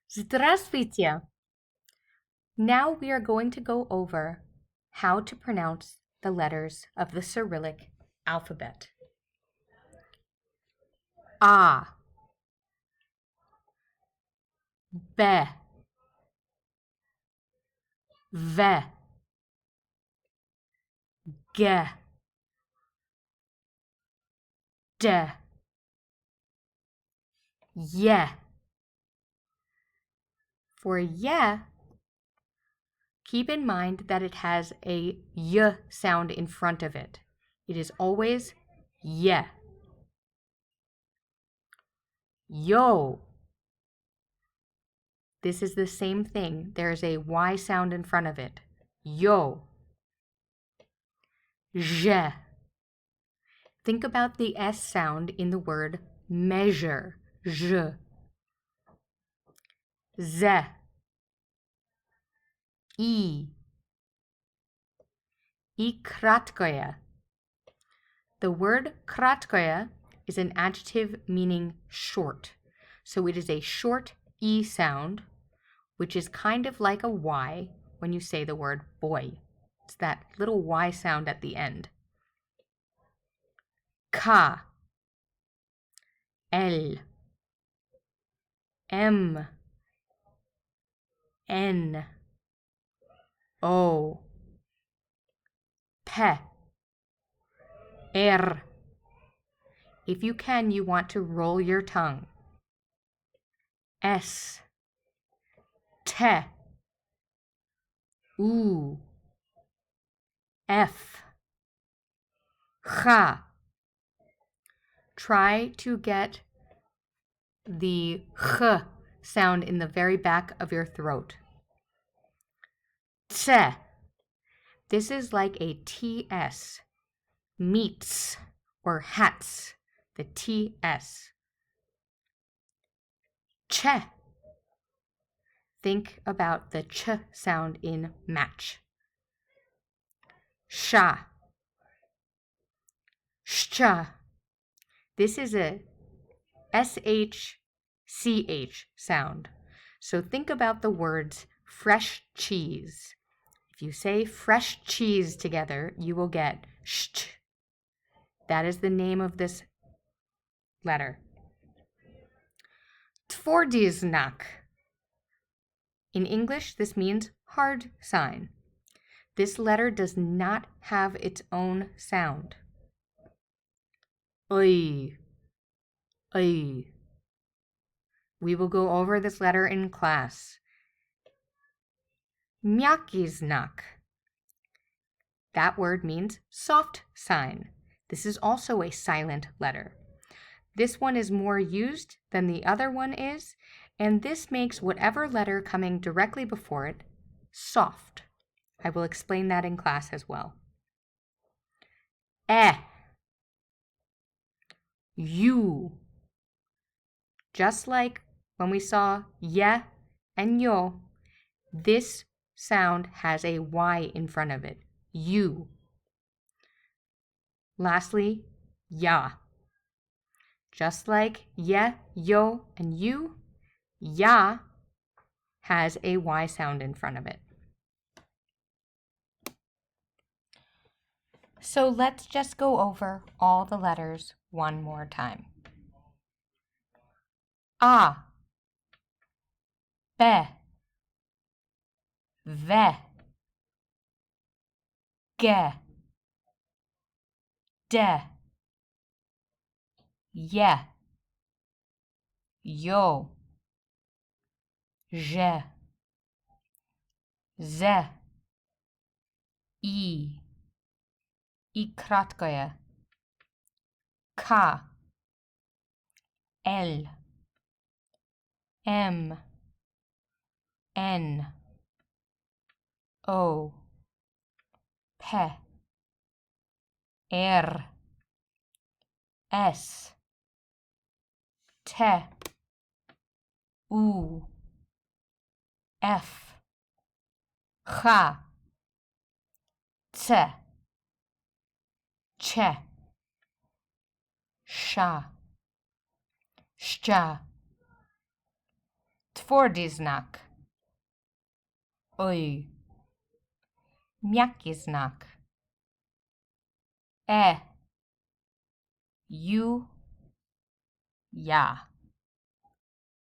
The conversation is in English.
Здравствуйте! Now we are going to go over how to pronounce the letters of the Cyrillic alphabet. A, B, V, G, D, Y. For Y, keep in mind that it has a Y sound in front of it. It is always Y. Yo. This is the same thing. There is a Y sound in front of it. Yo. Je. Think about the S sound in the word measure. Je. Z. I. I kratkoje. The word kratkoje is an adjective meaning short. So it is a short E sound, which is kind of like a Y when you say the word boy. It's that little Y sound at the end. K. L. M. N. O. P. R. If you can, you want to roll your tongue. S. T. U. F. H. Try to get the H sound in the very back of your throat. T. This is like a TS. Meats or hats. The TS. Ch. Think about the ch sound in match. Sha. Sha. This is a SH-CH sound. So think about the words fresh cheese. If you say fresh cheese together, you will get sh. That is the name of this letter. Twardy znak. In English, this means hard sign. This letter does not have its own sound. Oi. Oi. We will go over this letter in class. Mjaki znak. That word means soft sign. This is also a silent letter. This one is more used than the other one is, and this makes whatever letter coming directly before it soft. I will explain that in class as well. You. Just like when we saw ye and yo, this sound has a Y in front of it. You. Lastly, ya. Just like ye, yo, and you, ya has a Y sound in front of it. So let's just go over all the letters one more time. A. B. V. G. D. Y. Yo. J. Z. I. I kratkoje. K. L. M. N. O. P. R. S. T. U. F. H. T. Ch. Sha. Sha. Twardy znak. Oj. Miękki znak. Ju. Ja.